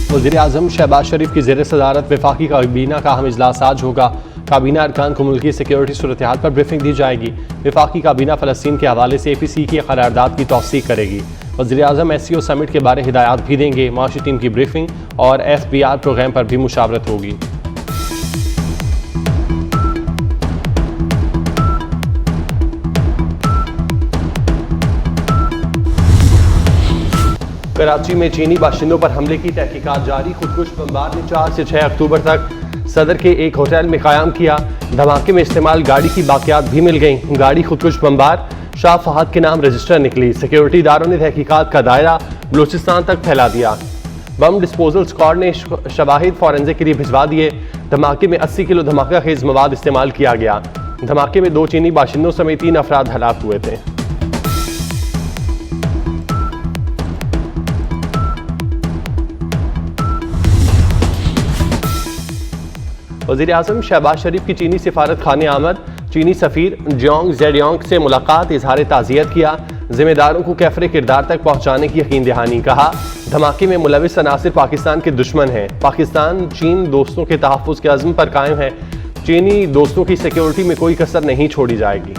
वज़ीर-ए-आज़म शहबाज शरीफ की ज़ेर सदारत वफाकी काबीना का अहम इजलास आज होगा। काबीना अरकान को मुल्की सिक्योरिटी सूरत हाल पर ब्रीफिंग दी जाएगी। वफाकी काबीना फ़लस्तीन के हवाले से APC की करारदाद की तौसीक करेगी। वज़ीर-ए-आज़म SCO समिट के बारे हिदायत भी देंगे। माशी टीम की ब्रीफिंग और FBR प्रोग्राम पर भी मुशावरत होगी। कराची में चीनी बाशिंदों पर हमले की तहकीकात जारी। खुदकुश बमबार ने 4 से 6 अक्टूबर तक सदर के एक होटल में क़याम किया। धमाके में इस्तेमाल गाड़ी की बाकियात भी मिल गईं। गाड़ी खुदकुश बमबार शाह फहद के नाम रजिस्टर निकली। सिक्योरिटी इदारों ने तहकीकात का दायरा बलूचिस्तान तक फैला दिया। बम डिस्पोजल स्क्वाड ने शवाहिद फॉरेंसिक के लिए भिजवा दिए। धमाके में 80 किलो धमाका खेज मवाद इस्तेमाल किया गया। धमाके में 2 चीनी बाशिंदों समेत 3 अफराद हलाक हुए थे। वज़ीर-ए-आज़म शहबाज शरीफ की चीनी सिफारत खाने आमद। चीनी सफ़ीर जियोंग ज़ेडियोंग से मुलाकात, इजहार ताज़ियत किया। जिम्मेदारों को कैफरे किरदार तक पहुँचाने की यकीन दहानी। कहा धमाके में मुलविस अनासिर पाकिस्तान के दुश्मन हैं। पाकिस्तान चीन दोस्तों के तहफ़्फ़ुज़ के अज़्म पर कायम है। चीनी दोस्तों की सिक्योरिटी में कोई कसर नहीं छोड़ी जाएगी।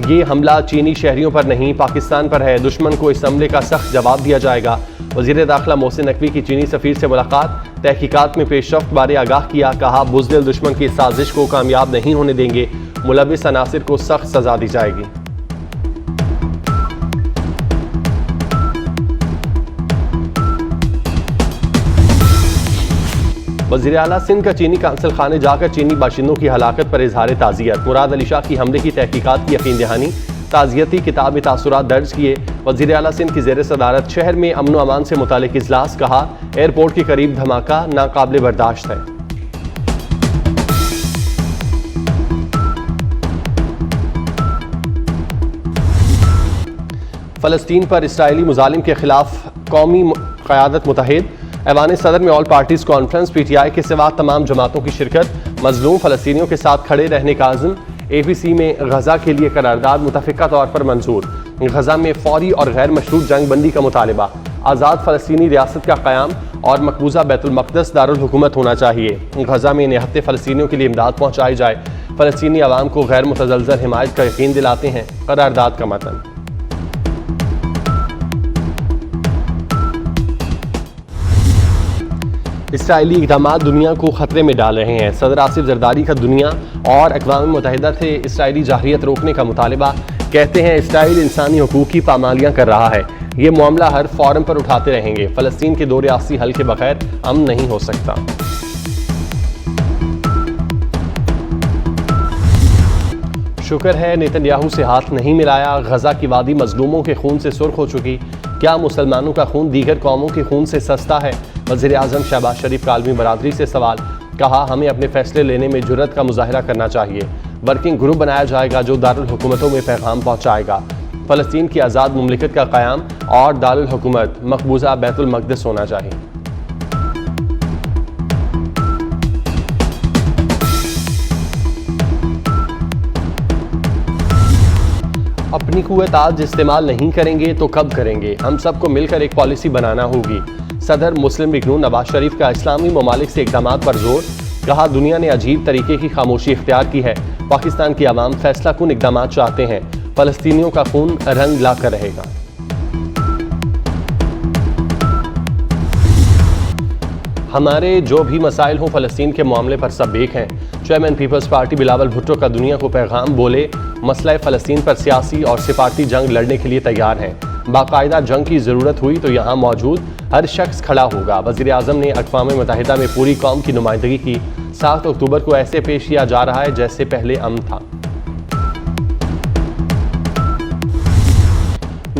ये हमला चीनी शहरियों पर नहीं पाकिस्तान पर है। दुश्मन को इस हमले का सख्त जवाब दिया जाएगा। वज़ीर दाखिला मोहसिन नकवी की चीनी सफ़ीर से मुलाकात, तहकीकात में पेशरफ्त बारे आगाह किया। कहा बुज़दिल दुश्मन की साजिश को कामयाब नहीं होने देंगे। मुलविस अनासिर को सख्त सजा दी जाएगी। वज़ीर आला सिंध का चीनी कांसल खाने जाकर चीनी बाशिंदों की हलाकत पर इजहार ताज़ियत। मुराद अली शाह की हमले की तहकीकात की यकीन दहानी, ताज़ियती किताब में तासुरात दर्ज किए। वज़ीर आला सिंध की ज़ेर सदारत शहर में अमन व अमान से मुतालिक इजलास। कहा एयरपोर्ट के करीब धमाका नाकाबिल बर्दाश्त है। फ़लस्तीन पर इसराइली मुजालिम के खिलाफ कौमी क़यादत मुतहद। ऐवान सदर में ऑल पार्टीज़ कॉन्फ्रेंस, PTI के सिवा तमाम जमातों की शिरकत। मजलूम फ़लस्तीनियों के साथ खड़े रहने का अज़्म। APC में गज़ा के लिए करारदाद मुतफ़िक़ा तौर पर मंजूर। गज़ा में फ़ौरी और गैर मशरूत जंग बंदी का मुतालबा। आज़ाद फ़लस्तीनी रियासत का क़याम और मकबूजा बैतुल मक़दस दारुल हुकूमत होना चाहिए। गज़ा में निहत्ते फ़लस्तीनियों के लिए इमदाद पहुँचाई जाए। फ़लस्तीनी अवाम को गैर मुतज़लज़ल हिमायत का यकीन दिलाते हैं करारदाद का मतन। इसराइली इक़दामात दुनिया को ख़तरे में डाल रहे हैं। सदर आसिफ ज़रदारी का दुनिया और अक़वाम मुत्तहिदा से इसराइली जाहिरियत रोकने का मुतालबा। कहते हैं इसराइल इंसानी हुकूक़ की पामालियाँ कर रहा है। ये मामला हर फोरम पर उठाते रहेंगे। फ़लस्तीन के 2 रियासी हल के बगैर अमन नहीं हो सकता। शुक्र है नेतन्याहू से हाथ नहीं मिलाया। गज़ा की वादी मजलूमों के खून से सुर्ख हो चुकी। क्या मुसलमानों का खून दीगर कौमों के खून से सस्ता है? वज़ीर-ए-आज़म शहबाज शरीफ का आलमी बरादरी से सवाल। कहा हमें अपने फैसले लेने में जुर्रत का मुजाहिरा करना चाहिए। वर्किंग ग्रुप बनाया जाएगा जो दारुल हुकूमतों में पैगाम पहुँचाएगा। फ़लस्तीन की आज़ाद मुमलिकत का क़याम और दारुल हुकूमत मकबूजा बैतुल मक़दस होना चाहिए। अपनी कुव्वत आज इस्तेमाल नहीं करेंगे तो कब करेंगे? हम सबको मिलकर एक पॉलिसी बनाना होगी। सदर मुस्लिम लीग नून नवाज शरीफ का इस्लामी ममालिक से इक़दामात पर जोर। कहा दुनिया ने अजीब तरीके की खामोशी इख्तियार की है। पाकिस्तान की आवाम फैसला कुन इक़दामात चाहते हैं। फ़लस्तीनियों का खून रंग ला कर रहेगा। हमारे जो भी मसाइल हों फ़लस्तीन के मामले पर सब एक हैं। Chairman People's Party Bilawal Bhutto का दुनिया को पैगाम। बोले मसला फ़लस्तीन पर सियासी और सिफारती जंग लड़ने के लिए तैयार हैं। बाकायदा जंग की ज़रूरत हुई तो यहाँ मौजूद हर शख्स खड़ा होगा। वज़ीर-ए-आज़म ने अक़वाम मुत्तहिदा में पूरी कौम की नुमाइंदगी की। 7 अक्टूबर को ऐसे पेश किया जा रहा है जैसे पहले अमन था।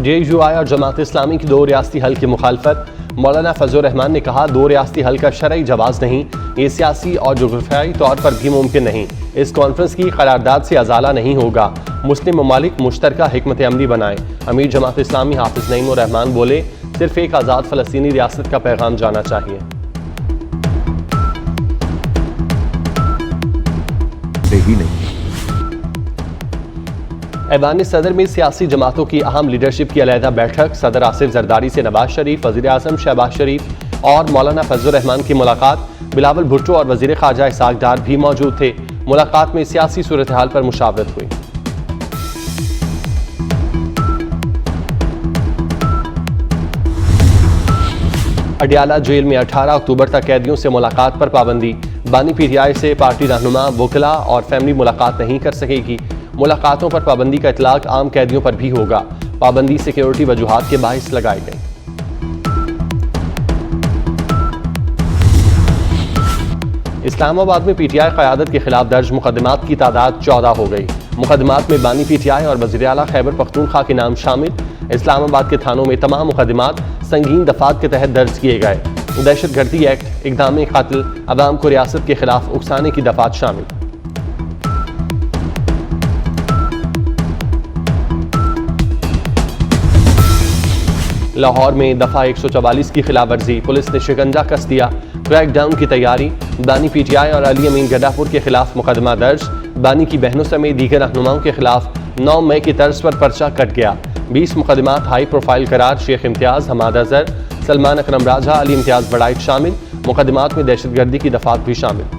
JUI और जमात इस्लामी की 2 रियासती हल की मुखालफत। मौलाना फजलुर रहमान ने कहा 2 रियासती हल का शरई जवाज़ नहीं, ये सियासी और जोग्राफियाई तौर पर भी मुमकिन नहीं। इस कॉन्फ्रेंस की करारदाद से अजाला नहीं होगा। मुस्लिम ममालिक मुश्तरका हिकमत अमली बनाएं। अमीर जमात इस्लामी हाफिज़ नईमुर रहमान बोले सिर्फ एक आज़ाद फ़लस्तीनी रियासत का पैगाम जाना चाहिए। सही नहीं। ऐवान सदर में सियासी जमातों की अहम लीडरशिप की अलहदा बैठक। सदर आसिफ जरदारी से नवाज शरीफ, वज़ीर आज़म शहबाज शरीफ और मौलाना फजलुर रहमान की मुलाकात। बिलावल भुट्टो और वज़ीर ख़ारजा इसहाक डार भी मौजूद थे। मुलाकात में सियासी सूरत हाल पर मुशावरत हुई। अडियाला जेल में 18 अक्टूबर तक कैदियों से मुलाकात पर पाबंदी। बानी पीटीआई से पार्टी रहनुमा, वकला और फैमिली मुलाकात नहीं कर सकेगी। मुलाकातों पर पाबंदी का इतलाक आम कैदियों पर भी होगा। पाबंदी सिक्योरिटी वजूहात के बाइस लगाई गई। इस्लामाबाद में पीटीआई क़यादत के खिलाफ दर्ज मुकदमात की तादाद 14 हो गई। मुकदमात में बानी पीटीआई और वज़ीर आला खैबर पख्तूनख्वा के नाम शामिल। इस्लामाबाद के थानों में तमाम मुकदमात संगीन दफात के तहत दर्ज किए गए। दहशतगर्दी एक्ट, इक़दाम क़त्ल, अवाम को रियासत के खिलाफ उकसाने की दफात शामिल। लाहौर में दफा 144 की खिलाफ वर्जी, पुलिस ने शिकंजा कस दिया। क्रैकडाउन की तैयारी। बानी पीटीआई और अली अमीन गड्डापुर के खिलाफ मुकदमा दर्ज। बानी की बहनों समेत दीगर रहनुमाओं के खिलाफ 9 मई की तर्ज पर पर्चा कट गया। 20 मुकदमात हाई प्रोफाइल करार। शेख इम्तियाज, हमाद अजहर, सलमान अकरम राजा, अली इम्तियाज बड़ाइट शामिल। मुकदमात में दहशतगर्दी की दफात भी शामिल।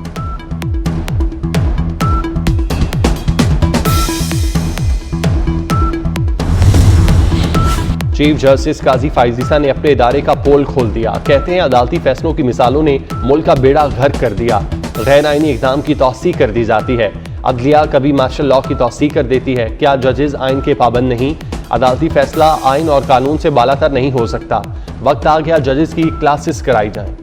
चीफ जस्टिस काजी फाइजीसा ने अपने इदारे का पोल खोल दिया। कहते हैं अदालती फैसलों की मिसालों ने मुल्क का बेड़ा गर्क कर दिया। गैर आईनी इक़दाम की तौसीक कर दी जाती है। अदलिया कभी मार्शल लॉ की तौसीक कर देती है। क्या जजेस आइन के पाबंद नहीं? अदालती फैसला आइन और कानून से बालातर नहीं हो सकता। वक्त आ गया जजेस की क्लासेस कराई जाएं।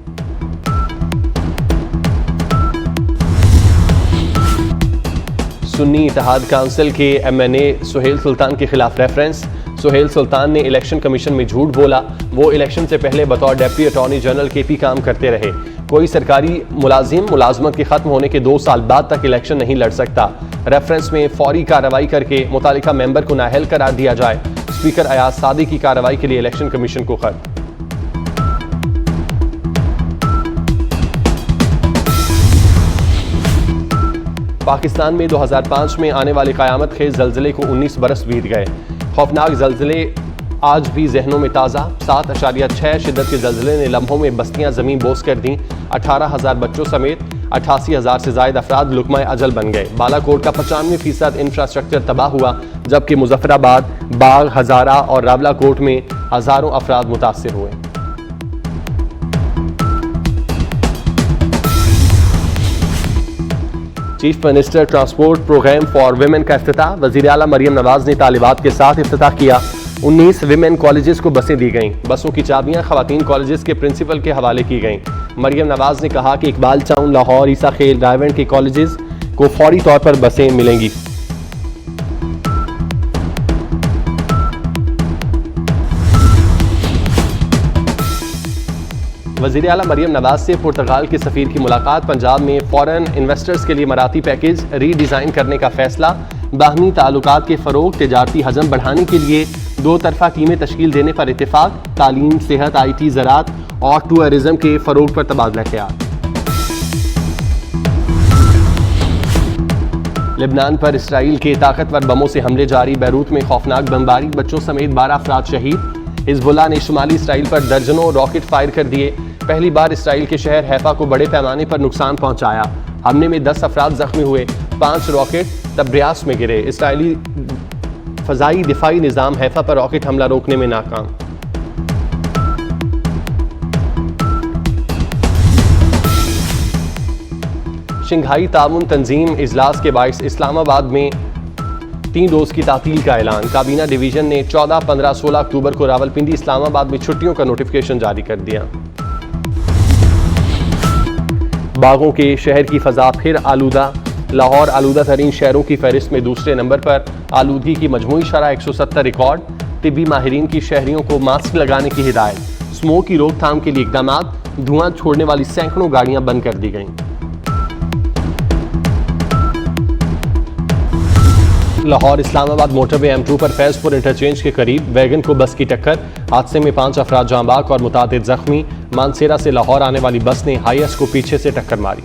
सुन्नी इत्तेहाद काउंसिल के MNA सुहेल सुल्तान के खिलाफ रेफरेंस। सुहेल सुल्तान ने इलेक्शन कमीशन में झूठ बोला। वो इलेक्शन से पहले बतौर डिप्टी अटॉर्नी जनरल KP काम करते रहे। कोई सरकारी मुलाजमत के खत्म होने के 2 साल बाद तक इलेक्शन नहीं लड़ सकता। रेफरेंस में फौरी कार्रवाई करके मुतालिका मेंबर को नाअहल करार दिया जाए। स्पीकर अयाज सादी की कार्रवाई के लिए इलेक्शन कमीशन को खत। पाकिस्तान में 2005 में आने वाले क़यामत खेज ज़लज़ले को 19 बरस बीत गए। खौफनाक ज़लज़ले आज भी जहनों में ताज़ा। 7.6 शिद्दत के ज़लज़ले ने लम्हों में बस्तियां ज़मीन बोस कर दी। 18,000 बच्चों समेत 88,000 से ज़ायद अफराद लुकमा अजल बन गए। बालाकोट का 95% इंफ्रास्ट्रक्चर तबाह हुआ, जबकि मुजफ्फराबाद, बाग, हज़ारा और रावलाकोट में हज़ारों अफराद मुतासिर हुए। Chief minister transport program for women का इफ्तिताह। वज़ीर आला मरियम नवाज ने तालिबात के साथ इफ्तिताह किया। 19 विमेन कॉलेजेस को बसें दी गईं। बसों की चाबियां ख़वातीन कॉलेजेस के प्रिंसिपल के हवाले की गईं। मरियम नवाज ने कहा कि इकबाल टाउन, लाहौर, ईसा खेल, रायवेंड के कॉलेजेस को फौरी तौर पर बसें मिलेंगी। वज़ीर आला मरियम नवाज से पुर्तगाल के सफ़ीर की मुलाकात। पंजाब में फॉरेन इन्वेस्टर्स के लिए मराठी पैकेज रीडिज़ाइन करने का फैसला। बाहमी ताल्लुकात के फ़रोग, तिजारती हजम बढ़ाने के लिए 2 तरफ़ा टीमें तश्कील देने पर इत्तेफाक। तालीम, सेहत, IT, ज़राअत और टूरिज़म के फ़रोग पर तबादला ख्याल। लेबनान पर इसराइल के ताकतवर बमों से हमले जारी। बैरूत में खौफनाक बमबारी, बच्चों समेत 12 अफराद शहीद। हिज़्बुल्लाह ने शुमाली इसराइल पर दर्जनों रॉकेट फायर कर दिए। पहली बार इसराइल के शहर हैफा को बड़े पैमाने पर नुकसान पहुंचाया। हमले में 10 अफराद जख्मी हुए। 5 रॉकेट तब्रियास में गिरे। इसराइली फ़ज़ाई दिफाई निज़ाम हैफा पर रॉकेट हमला रोकने में नाकाम। शंघाई ताउन तंजीम इजलास के बाइस इस्लामाबाद में 3 रोज़ की तातील का ऐलान। काबीना डिवीज़न ने 14, 15, 16 अक्टूबर को रावलपिंडी, इस्लामाबाद में छुट्टियों का नोटिफिकेशन जारी कर दिया। बागों के शहर की फ़ज़ा फिर आलूदा। लाहौर आलूदा तरीन शहरों की फहरिस्त में दूसरे नंबर पर। आलूदगी की मजमूई शरह 170 रिकॉर्ड। तिब्बी माहिरीन की शहरियों को मास्क लगाने की हिदायत। स्मोक की रोकथाम के लिए इक़दामात। धुआं छोड़ने वाली सैकड़ों गाड़ियां बंद कर दी गईं। लाहौर इस्लामाबाद मोटरवे M2 पर फैज़पुर इंटरचेंज के करीब वैगन को बस की टक्कर। हादसे में 5 अफराद जाँ बाक और मुतादिद जख्मी। मानसेरा से लाहौर आने वाली बस ने हाईएस को पीछे से टक्कर मारी।